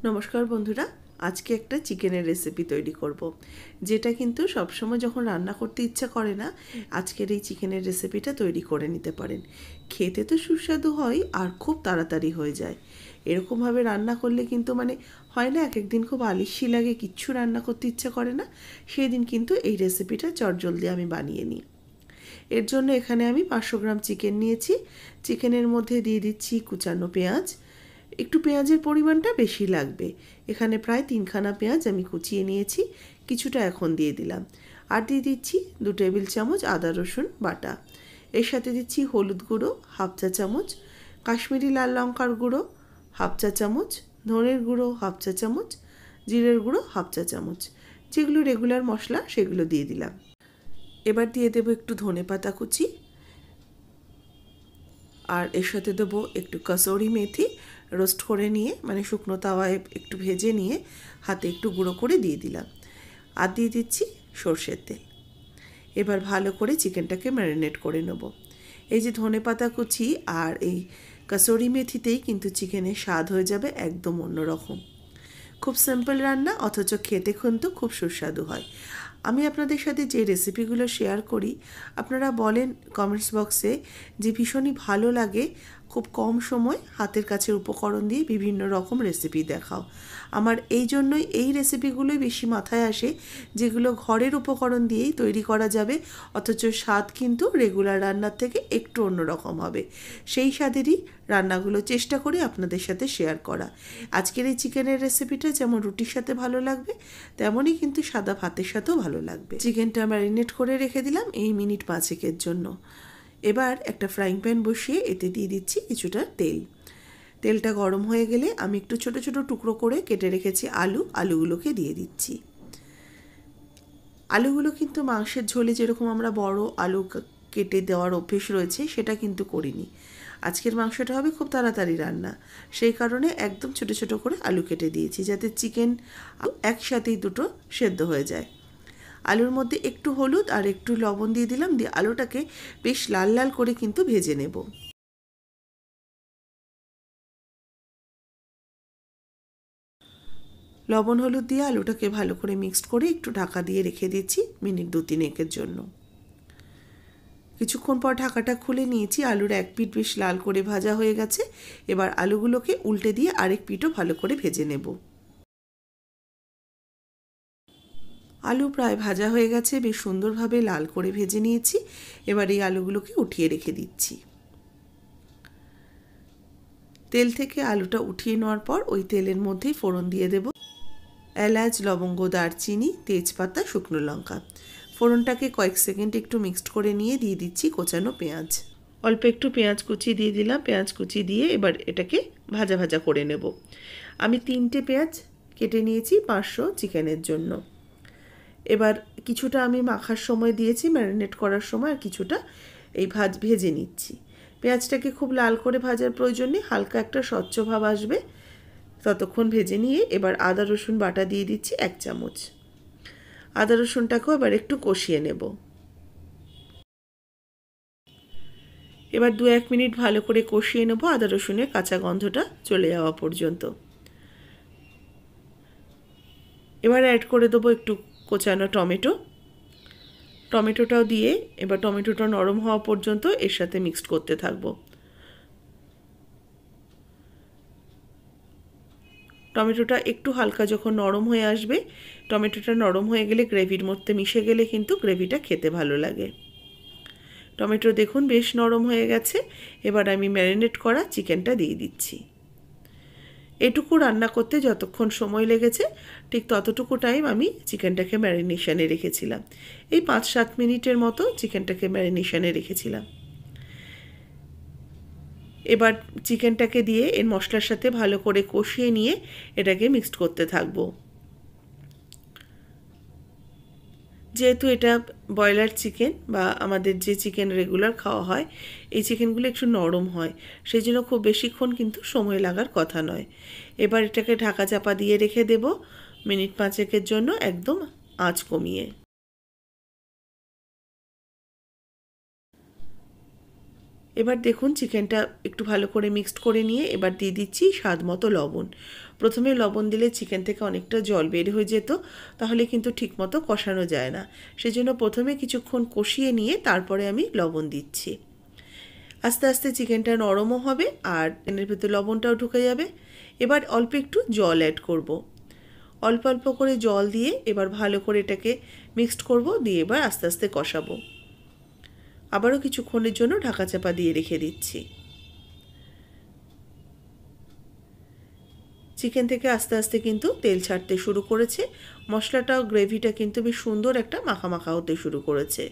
নমস্কার বন্ধুরা, আজকে একটা চিকেনের রেসিপি তৈরি করব, যেটা কিন্তু সবসময় যখন রান্না করতে ইচ্ছা করে না, আজকের এই চিকেনের রেসিপিটা তৈরি করে নিতে পারেন। খেতে তো সুস্বাদু হয় আর খুব তাড়াতাড়ি হয়ে যায়। এরকমভাবে রান্না করলে কিন্তু হয় না, এক একদিন খুব আলিস্যি লাগে, কিচ্ছু রান্না করতে ইচ্ছা করে না, সেই দিন কিন্তু এই রেসিপিটা চটজলদি আমি বানিয়ে নিই। এর জন্য এখানে আমি 500 গ্রাম চিকেন নিয়েছি। চিকেনের মধ্যে দিয়ে দিচ্ছি কুচানো পেঁয়াজ। একটু পেঁয়াজের পরিমাণটা বেশি লাগবে। এখানে প্রায় 3খানা পেঁয়াজ আমি কুচিয়ে নিয়েছি, কিছুটা এখন দিয়ে দিলাম। আর দিয়ে দিচ্ছি 2 টেবিল চামচ আদা রসুন বাটা। এর সাথে দিচ্ছি হলুদ গুঁড়ো হাফ চা চামচ, কাশ্মীরি লাল লঙ্কার গুঁড়ো হাফ চা চামচ, ধনের গুঁড়ো হাফ চা চামচ, জিরের গুঁড়ো হাফ চা চামচ। যেগুলো রেগুলার মশলা সেগুলো দিয়ে দিলাম। এবার দিয়ে দেবো একটু ধনেপাতা কুচি, আর এর সাথে দেবো একটু কসুরি মেথি রোস্ট করে নিয়ে, শুকনো তাওয়ায় একটু ভেজে নিয়ে হাতে একটু গুঁড়ো করে দিয়ে দিলাম। আর দিয়ে দিচ্ছি সর্ষের তেল। এবার ভালো করে চিকেনটাকে ম্যারিনেট করে নেব। এই যে ধনেপাতা কুচি আর এই কসুরি মেথিতেই কিন্তু চিকেনের স্বাদ হয়ে যাবে একদম অন্যরকম। খুব সিম্পল রান্না, অথচ খেতে কিন্তু খুব সুস্বাদু হয়। আমি আপনাদের সাথে যে রেসিপিগুলো শেয়ার করি, আপনারা বলেন কমেন্টস বক্সে যে ভীষণই ভালো লাগে, খুব কম সময় হাতের কাছের উপকরণ দিয়ে বিভিন্ন রকম রেসিপি দেখাও। আমার এই জন্যই এই রেসিপিগুলোই বেশি মাথায় আসে, যেগুলো ঘরের উপকরণ দিয়েই তৈরি করা যাবে, অথচ স্বাদ কিন্তু রেগুলার রান্নার থেকে একটু অন্যরকম হবে। সেই স্বাদেরই রান্নাগুলো চেষ্টা করি আপনাদের সাথে শেয়ার করা। আজকের এই চিকেনের রেসিপিটা যেমন রুটির সাথে ভালো লাগবে, তেমনই কিন্তু সাদা ভাতের সাথেও ভালো লাগবে। চিকেনটা ম্যারিনেট করে রেখে দিলাম এই মিনিট 5-এর জন্য। এবার একটা ফ্রাইং প্যান বসিয়ে এতে দিয়ে দিচ্ছি কিছুটা তেল। তেলটা গরম হয়ে গেলে আমি একটু ছোট ছোট টুকরো করে কেটে রেখেছি আলুগুলোকে দিয়ে দিচ্ছি। আলুগুলো কিন্তু মাংসের ঝোলে যেরকম আমরা বড় আলু কেটে দেওয়ার অভ্যেস রয়েছে, সেটা কিন্তু করিনি। আজকের মাংসটা হবে খুব তাড়াতাড়ি রান্না, সেই কারণে একদম ছোট ছোট করে আলু কেটে দিয়েছি, যাতে চিকেন একসাথেই দুটো সেদ্ধ হয়ে যায়। আলুর মধ্যে একটু হলুদ আর একটু লবণ দিয়ে দিলাম, দিয়ে আলুটাকে বেশ লাল লাল করে কিন্তু ভেজে নেব। লবণ হলুদ দিয়ে আলুটাকে ভালো করে মিক্সড করে একটু ঢাকা দিয়ে রেখে দিচ্ছি মিনিট 2-3-এর জন্য। কিছুক্ষণ পর ঢাকাটা খুলে নিয়েছি, আলুর এক পিঠ বেশ লাল করে ভাজা হয়ে গেছে। এবার আলুগুলোকে উল্টে দিয়ে আরেক পিঠও ভালো করে ভেজে নেব। আলু প্রায় ভাজা হয়ে গেছে, বেশ সুন্দরভাবে লাল করে ভেজে নিয়েছি। এবার এই আলুগুলোকে উঠিয়ে রেখে দিচ্ছি। তেল থেকে আলুটা উঠিয়ে নেওয়ার পর ওই তেলের মধ্যেই ফোড়ন দিয়ে দেব এলাচ, লবঙ্গ, দারচিনি, তেজপাতা, শুকনো লঙ্কা। ফোড়নটাকে কয়েক সেকেন্ড একটু মিক্সড করে নিয়ে দিয়ে দিচ্ছি কোচানো পেঁয়াজ। অল্প একটু পেঁয়াজ কুচি দিয়ে দিলাম। পেঁয়াজ কুচি দিয়ে এবার এটাকে ভাজা ভাজা করে নেব। আমি 3টে পেঁয়াজ কেটে নিয়েছি 500 চিকেনের জন্য। এবার কিছুটা আমি মাখার সময় দিয়েছি, ম্যারিনেট করার সময়, আর কিছুটা এই ভেজে নিচ্ছি। পেঁয়াজটাকে খুব লাল করে ভাজার প্রয়োজন নেই, হালকা একটা স্বচ্ছ ভাব আসবে ততক্ষণ ভেজে নিয়ে এবার আদা রসুন বাটা দিয়ে দিচ্ছি 1 চামচ। আদা রসুনটাকেও এবার একটু কষিয়ে নেব। এবার 2-1 মিনিট ভালো করে কষিয়ে নেব, আদা রসুনের কাঁচা গন্ধটা চলে যাওয়া পর্যন্ত। এবার অ্যাড করে দেবো একটু কোচানো টমেটো। টমেটোটাও দিয়ে এবার টমেটোটা নরম হওয়া পর্যন্ত এর সাথে মিক্সড করতে থাকবো। টমেটোটা একটু হালকা যখন নরম হয়ে আসবে, টমেটোটা নরম হয়ে গেলে গ্রেভির মধ্যে মিশে গেলে কিন্তু গ্রেভিটা খেতে ভালো লাগে। টমেটো দেখুন বেশ নরম হয়ে গেছে। এবার আমি ম্যারিনেট করা চিকেনটা দিয়ে দিচ্ছি। এটুকু রান্না করতে যতক্ষণ সময় লেগেছে, ঠিক ততটুকু টাইম আমি চিকেনটাকে ম্যারিনেশনে রেখেছিলাম। এই 5-7 মিনিটের মতো চিকেনটাকে ম্যারিনেশনে রেখেছিলাম। এবার চিকেনটাকে দিয়ে এর মশলার সাথে ভালো করে কষিয়ে নিয়ে এটাকে মিক্সড করতে থাকবো। যেহেতু এটা ব্রয়লার চিকেন বা আমাদের যে চিকেন রেগুলার খাওয়া হয়, এই চিকেনগুলো একটু নরম হয়, সেই জন্য খুব বেশিক্ষণ কিন্তু সময় লাগার কথা নয়। এবার এটাকে ঢাকা চাপা দিয়ে রেখে দেব মিনিট 5-এর জন্য, একদম আঁচ কমিয়ে। এবার দেখুন চিকেনটা একটু ভালো করে মিক্সড করে নিয়ে এবার দিয়ে দিচ্ছি স্বাদ মতো লবণ। প্রথমে লবণ দিলে চিকেন থেকে অনেকটা জল বের হয়ে যেত, তাহলে কিন্তু ঠিকমতো কষানো যায় না। সেজন্য প্রথমে কিছুক্ষণ কষিয়ে নিয়ে তারপরে আমি লবণ দিচ্ছি। আস্তে আস্তে চিকেনটা নরমও হবে আর এর ভেতরে লবণটাও ঢুকে যাবে। এবার অল্প একটু জল অ্যাড করব। অল্প অল্প করে জল দিয়ে এবার ভালো করে এটাকে মিক্সড করব, দিয়ে এবার আস্তে আস্তে কষাবো। আবারও কিছুক্ষণের জন্য ঢাকা চাপা দিয়ে রেখে দিচ্ছি। চিকেন থেকে আস্তে আস্তে কিন্তু তেল ছাড়তে শুরু করেছে, মশলাটাও গ্রেভিটা কিন্তু বেশ সুন্দর একটা মাখা মাখা হতে শুরু করেছে।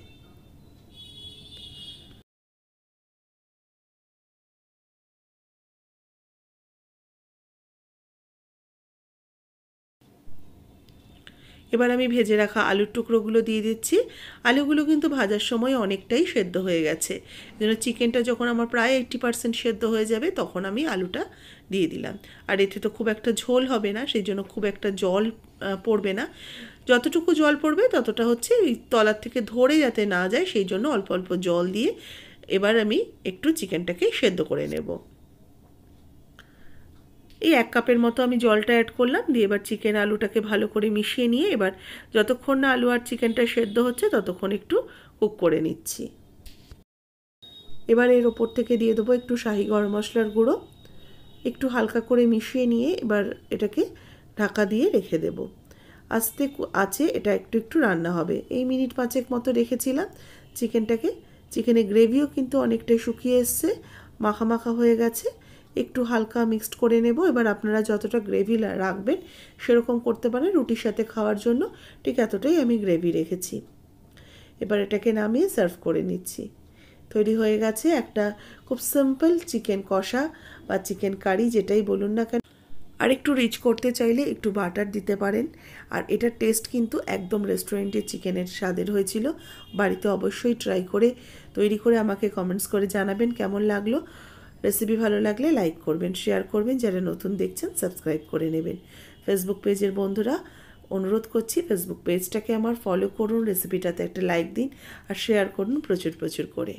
এবার আমি ভেজে রাখা আলুর টুকরোগুলো দিয়ে দিচ্ছি। আলুগুলো কিন্তু ভাজার সময় অনেকটাই সেদ্ধ হয়ে গেছে, যেন চিকেনটা যখন আমার প্রায় 80% সেদ্ধ হয়ে যাবে তখন আমি আলুটা দিয়ে দিলাম। আর এতে তো খুব একটা ঝোল হবে না, সেই জন্য খুব একটা জল পড়বে না। যতটুকু জল পড়বে ততটা হচ্ছে ওই তলার থেকে ধরে যাতে না যায়, সেই জন্য অল্প অল্প জল দিয়ে এবার আমি একটু চিকেনটাকে সেদ্ধ করে নেব। এই 1 কাপের মতো আমি জলটা অ্যাড করলাম, দিয়ে এবার চিকেন আলুটাকে ভালো করে মিশিয়ে নিয়ে এবার যতক্ষণ না আলু আর চিকেনটা সেদ্ধ হচ্ছে ততক্ষণ একটু কুক করে নিচ্ছি। এবার এর ওপর থেকে দিয়ে দেবো একটু শাহি গরম মশলার গুঁড়ো, একটু হালকা করে মিশিয়ে নিয়ে এবার এটাকে ঢাকা দিয়ে রেখে দেব। আস্তে আছে এটা একটু একটু রান্না হবে। এই মিনিট 5 মতো রেখেছিলাম চিকেনটাকে। চিকেনের গ্রেভিও কিন্তু অনেকটাই শুকিয়ে এসছে, মাখা মাখা হয়ে গেছে। একটু হালকা মিক্সড করে নেব। এবার আপনারা যতটা গ্রেভি রাখবেন সেরকম করতে পারেন, রুটির সাথে খাওয়ার জন্য ঠিক এতটাই আমি গ্রেভি রেখেছি। এবার এটাকে নামিয়ে সার্ভ করে নিচ্ছি। তৈরি হয়ে গেছে একটা খুব সিম্পল চিকেন কষা বা চিকেন কারি, যেটাই বলুন না কেন। আর একটু রিচ করতে চাইলে একটু বাটার দিতে পারেন। আর এটার টেস্ট কিন্তু একদম রেস্টুরেন্টের চিকেনের স্বাদের হয়েছিল। বাড়িতে অবশ্যই ট্রাই করে তৈরি করে আমাকে কমেন্টস করে জানাবেন কেমন লাগলো। রেসিপি ভালো লাগলে লাইক করবেন, শেয়ার করবেন, যারা নতুন দেখছেন সাবস্ক্রাইব করে নেবেন। ফেসবুক পেজের বন্ধুরা অনুরোধ করছি ফেসবুক পেজটাকে আমার ফলো করুন, রেসিপিটাতে একটা লাইক দিন আর শেয়ার করুন প্রচুর প্রচুর করে।